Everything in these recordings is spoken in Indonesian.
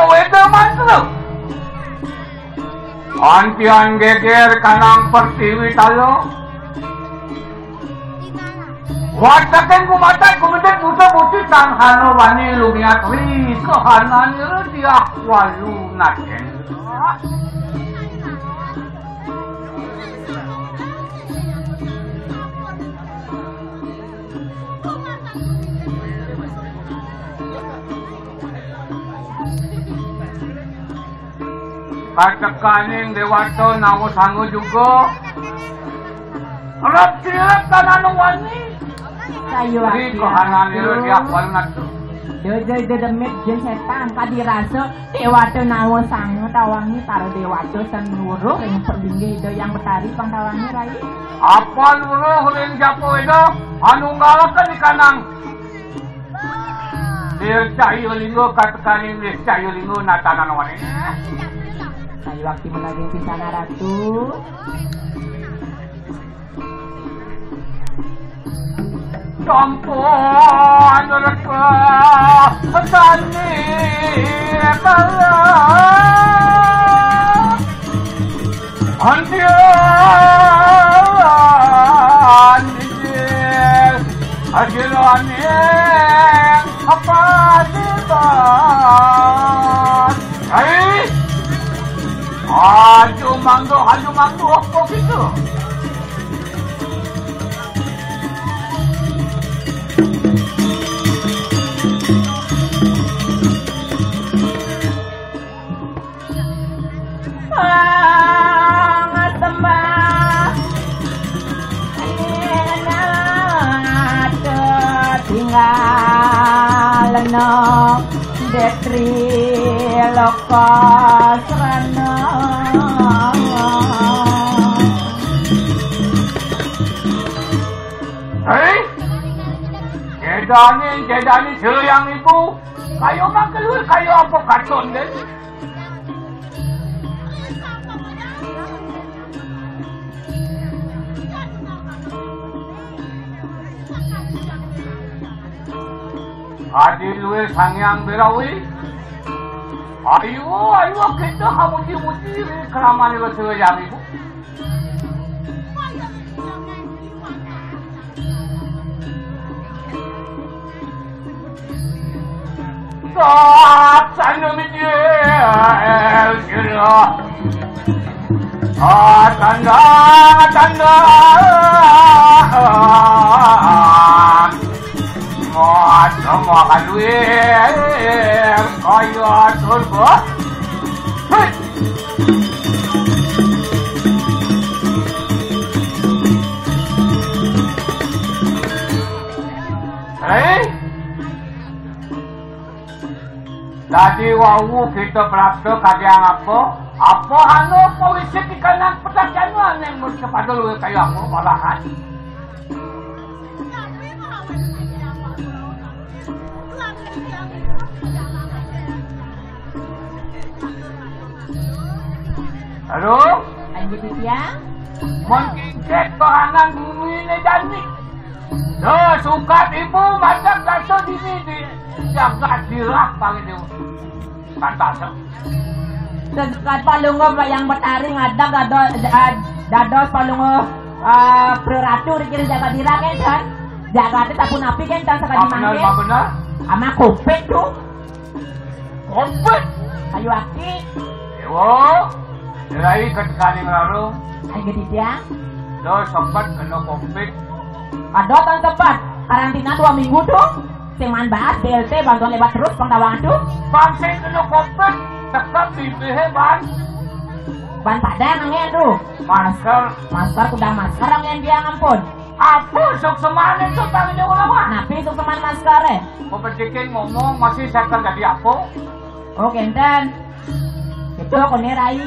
Weda mantra. Antian geger kanang pertiwi talo. Wataken kumatan kumitin buta buti tanghano wani lumiat ri kehanan dia walu naken. Katekaning dewato namu sanggu juga. Rap silap tananu wani. Kayu Ri kehanan dia walu naken. Jojo demit jeung setan kadirasa dewato namu sanggu tawangi taro dewato senuruh yang perlinggi itu yang betari pantawangi rai. Apa nuruh ring japo itu anu ngalakan di kanang. Dir cayu linggo katekaning dir cayu linggo natanan wani. Kayu waktu menaging pisana ratu. Campur reka petani kala antian dijil ajilane apa diban hai aju manggo apa gitu. Tinggalno detri loko serana. Hei, jedani yang ibu, kayu mah keluar kayu apa karton deh. Adi luwe sangyang berawi. Ayo kita hamuji-muji keraman itu sewe yang ibu. Tak sana mijel kira. Tanda. Semua kaluir kaya turbo. Tadi wawu kita praktek kajian apa anu polisi di kanan pertanyaan yang berkepada lu kayak aku malahan. Halo? Lanjut ya. Mungkin kerangan bumi ini jani. Suka ibu masak bakso di sini. Jaga dirah pagi itu. Kata Sekat palungo yang betari ngadak dados palungo preratur kira jaga dirah kan. Jaga teh tapun api kan tak sekali mangke. Benar. Ama kopek tuh. Kopek. Kayu aki. Ewo. Dirai ketekaning lalu. Ayo dia. Sempat kena kopek. Ada tan tepat. Karantina 2 minggu tuh. Seman bahas BLT bantuan lebat terus pengtawangan tuh. Bangsa kena kopek. Tetap bibih ban. Ban padang angin tuh. Masker kuda masker angin dia ngampun. Apa sok seman itu tangan dia ulama? Napi sok seman masker Pepercikin ngomong masih saya kan jadi apa? Oh kenten. Itu aku nerai.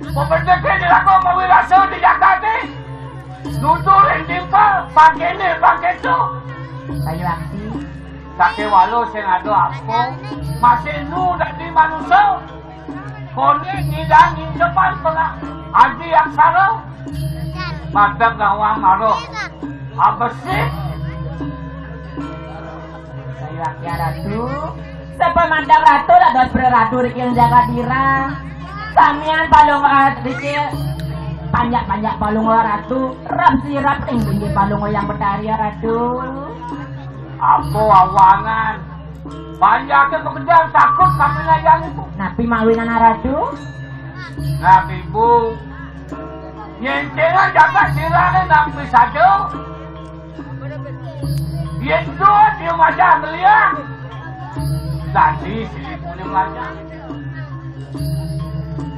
Pepercikin dilakukan mau wirasa di Jakarta. Nuturin timpal pakai ini pakai itu. Kayu akti. Sake walu sing ada apa? Masih nu dari manusia. Kone ngidangin depan pernah Adi Aksara. Madam gawang maruh. Apa sih? Saya Ki Ratu. Sepemandang ratu dados ratu rikil jaga dira. Samian palung rikil panjak-panjak palung ratu. Rap sirap tinggi palung yang betari ratu. Apa awangan? Banyaknya kebencian takut kami ngajang itu. Napi mawinan ratu. Nabi bu. Nyencengan jaga dira nang pisado. Itu dia macam melihat. Tadi silipunya melacak.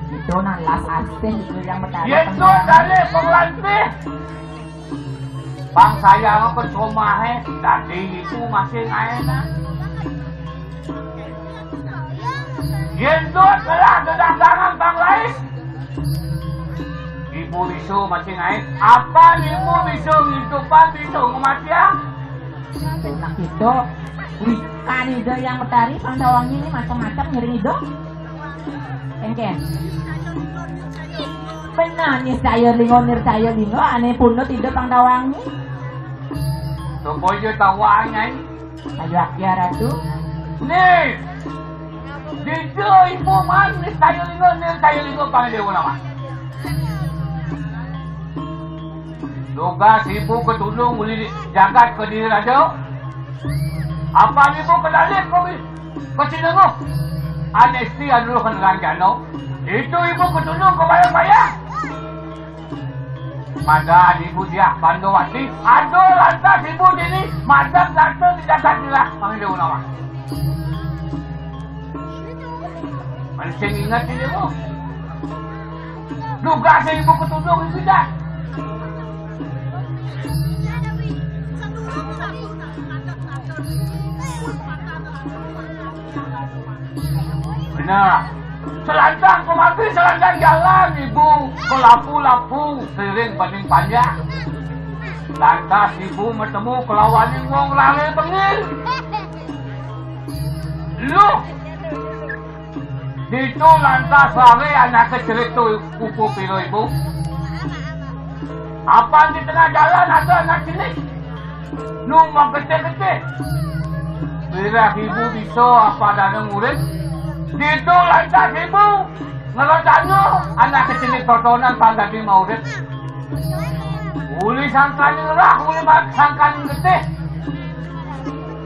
Itu nalas asing itu yang betari. Itu dari penglantik. Bang saya mau ke rumah tadi itu masih enak. Itu telah kedatangan bang lain. Ibu bisu masih naik. Apa ibu bisu hidupan bisu kematian? Nah itu ikan itu yang betari Pandawang ini macam-macam ngiring itu. Engken. Benar nih sayur lingo aneh punut itu Pandawang ini. Supaya tawanya ini. Ayo Ki Ratu. Nih. Dijo ibu man nih sayur lingo panggil dia nama. Tugas ibu ketulung boleh jagat ke diri raja. Apa ibu kedalik ke sini mo? Anesti dulu kan ranjano. Itu ibu ketulung ke bayang-bayang. Mada ibu dia Pandawati. Aduh lantas ibu ini madam lantas dijagat diri panggil nama. Mancing ingat ini mo. Tugas ibu ketulung itu dah. Benar. Selantang kemati, selantang jalan ibu. Kelapu-lapu, sering banding panjang. Lantas ibu bertemu kelawan wong lari bengil. Lu. Itu lantas lari anak kecil itu kupu piro ibu. Apa di tengah jalan ada anak cilik? Numang kecil-kecil. Bila ibu bisa apa dan murid? Itu lantas ibu ngerotanya anak kecil totonan panggapi maurid. Uli sangkan ngerah, uli sangkan getih.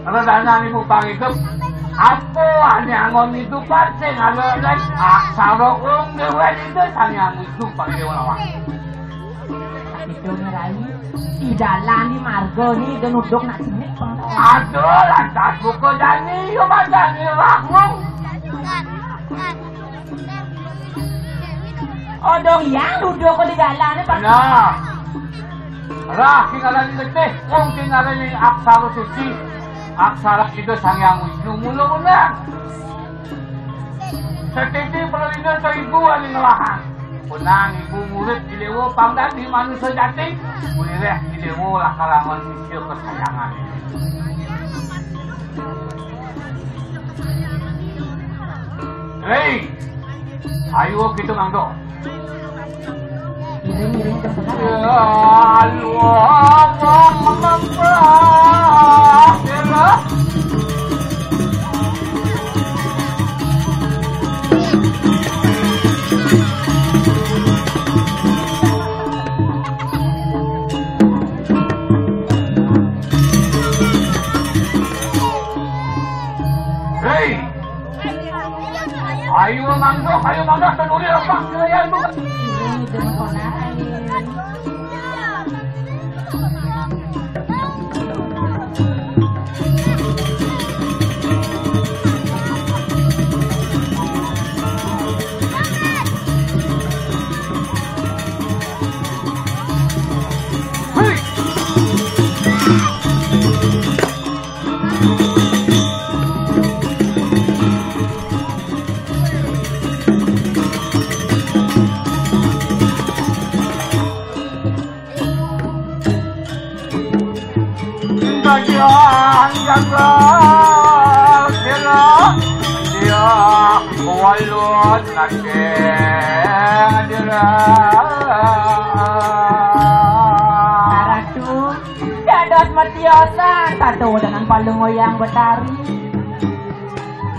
Ngerotanya ibu pangikep. Apa anyangon itu pasti ngalolek aksarokong dewan itu sanyang itu panggilan. Itu ngerai tidak lani margo ni genuduk nak sini. Aduh lantas buku jani yo badan ni rahmung. Oh dong yang duduk di jalan ni Pak. Nah. Rah kingalan ni getih, wong kingalan ni aksara suci. Aksara itu Sangyang Wisnu mula-mula. Setiti pelarinan sa ibu ani ngelahan. Punang ibu murid Ilewo pangdan di manusia jati. Mulireh Ilewo lah kalangan sisir kesayangan. Hei, ayo kita mangdo. Miring-miring ke tengah. Ya Allah, Allah. Hei, ayo mangdo, tenuri apa? Kalian bukan. Ini dengan konai. Jangan sila dia walon nake dira ketiosan kado dengan palungoyang Betari.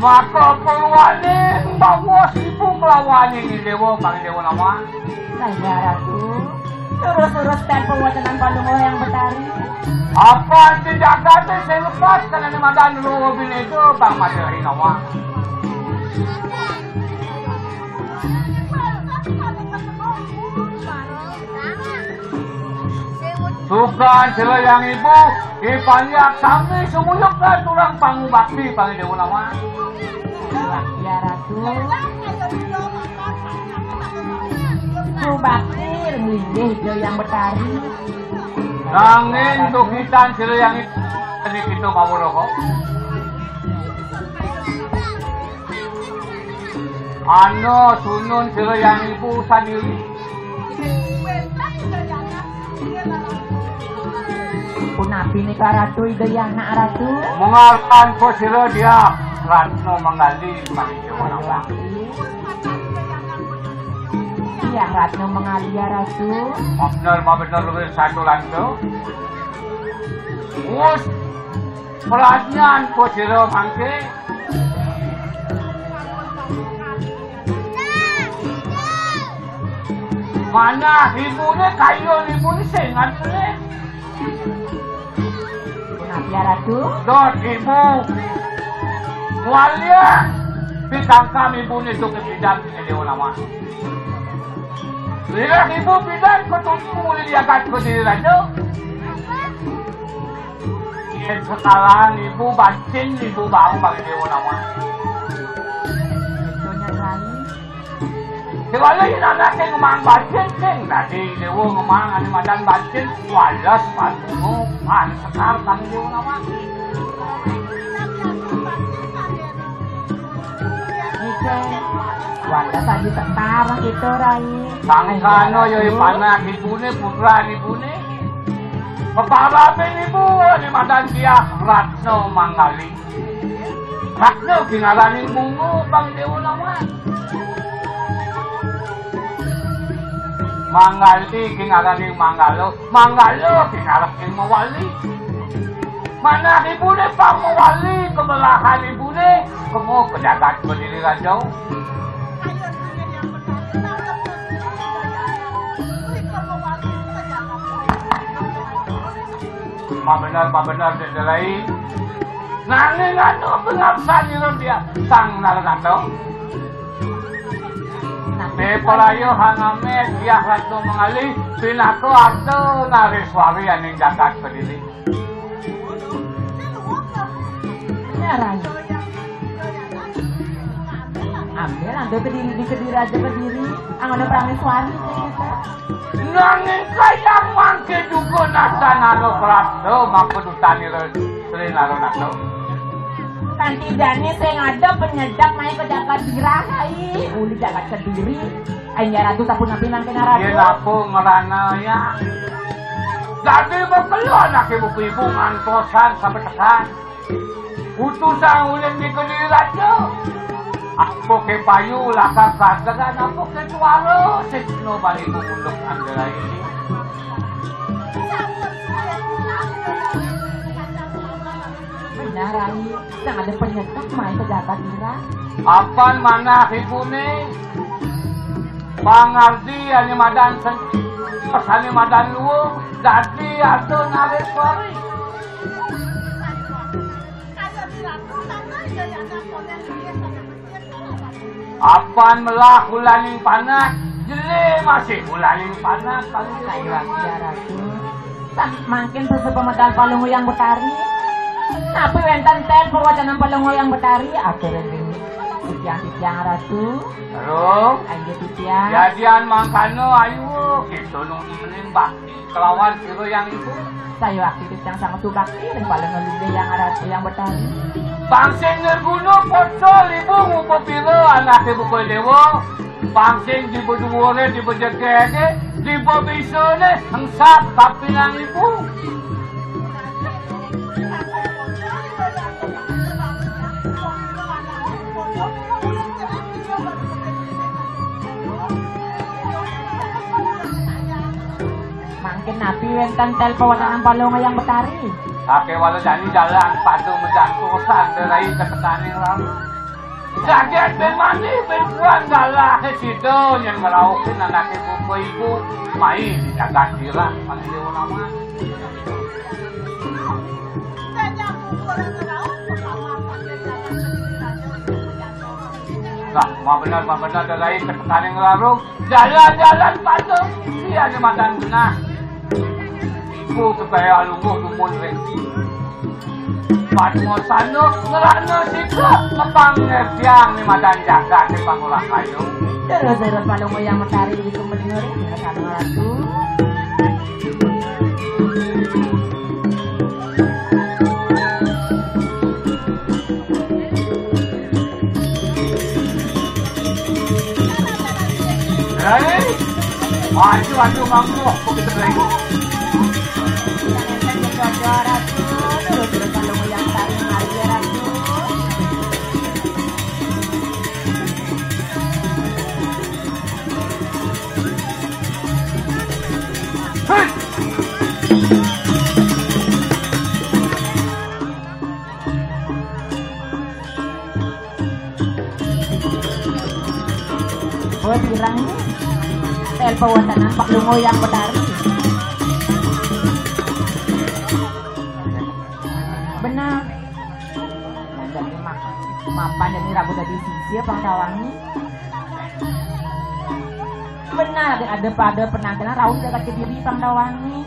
Maka perwaning bawa ibu melawan ini dewa panggil dewa nama. Saya ratu terus-terus tempo watanan palungoyang Betari. Apa tidak kata saya lepas karena ni madan dulu bin itu bang materi nama. Bukan sila yang ibu, ipanyak kami sumuyukkan turang pangu bakti panggil dewa nama. Ya ratu. Su bakti ngelindih hijau yang Betari. Nangin tukitan sila yang itu ini kita mau rokok. Ano sunun sila yang ibu sendiri. Punapi ni karatu ide yang nak ratu. Mengalkan ko sila dia Ratno mengali panggil nama. Yang Ratno mengali ya ratu. Benar lebih satu lanto. Us peranyan ko sila mangke. Mana ibunya kayo ibunya sengat ni. Punapi ya ratu. Dot ibu. Walia pisang kami ibunya itu ke bidang ini dewa nama. Lihat ibu bidang ko tunggu muli diakat ko diri rajo. Yang sekarang ibu bancing ibu bau bagi dewa nama. Sonya lain. Kalau ini anaknya ngomong bancing keng tadi dewa ngomong ani madan bancing walas patuh pan sekar bagi dewa nama. Wala tadi setara itu rai. Sangkano yo panak ibune putra ibune. Kepalain ibu ni madan dia Ratno Mangali. Ratno kingarani bungu bang dewa nama. Mangali kingarani Manggalo. Manggalo kingarani Mawali. Mana ibune pang Mawali kebelahan ibune. Kamu pejabat berdiri raja. Pak benar dia lain. Nanging anu pengabsan itu dia sang naranato. Pelayo hangamet dia Ratno mengalih pinako arto nariswari aning jagat berdiri. Ya rai. Ambil ando di kediri aja berdiri. Angono prameswari ternyata. Nanging kaya mangke juga nasa naro Ratno mapedutani Sri Naronato. Kanti jani saya ngadep penyedap main ke jagat dirahai. Uli jagat kediri. Ayah ratu sapun nampinang kena ratu. Iya lapo ngerana ya. Jadi bekerja anak ibu-ibu ngantosan sampai tekan. Utusan ulin di kediri raja. Aku ke payu lakar kagagan aku ke tuaro sesno balik mengunduk andela ini. Benar rai, yang ada penyekap main ke jagat dira. Apaan mana ibune? Pangardi ani madan sen, ani madan luo, jadi atau nareswari. Apaan melah ulaning panas, jeli masih ulaning panas kali Kayak ya ratu. Tak makin sesepemedan palungu yang Betari. Tapi wentan ten perwacanan palungu yang Betari. Akhirnya ini titiang ratu. Terus, Ayo titiang. jadian mangkano ayo kita nungguin bakti kelawan siro yang itu. Saya aktif yang sangat subakti dan paling ngelinde yang ratu yang Betari. Pangsing ngerguno potol ibu ngupo pilo anak ibu ko dewa. Pangsing di beduwore di bejekeke di bebisone ang sap kapilang ibu. Mangkin napi wentan tel pewatangan palunga yang Betari. Ake wala jani jalan padu menjangkusan dari ketekaning lalu. Kaget bermandi berbuat galah situ yang ngelaukin anaknya buku ibu main jaga sirah paling dia ulama. Nah, mah benar dari ketekaning lalu jalan-jalan padu dia di mata benar. Ibu kekaya lungguh tumun reki. Patmo sano ngerano sika ngepang ngertiang ni madan jaga di pangulah kayu. Terus palung yang mentari di kumenur ini kadang ratu. Hei, maju mampu begitu lagi. Oh, dirang ni. Tel pawatan nampak lungo yang betari. Benar. Jadi mapan yang rabu dari sisi Pangdawangi. Benar, ada pada penampilan raun jaga kediri Pangdawangi.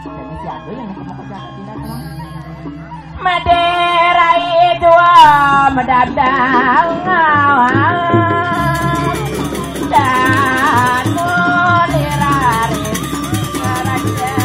Dan siapa yang mau kerja tidak teman? Madera itu medadang dan muliraris raja.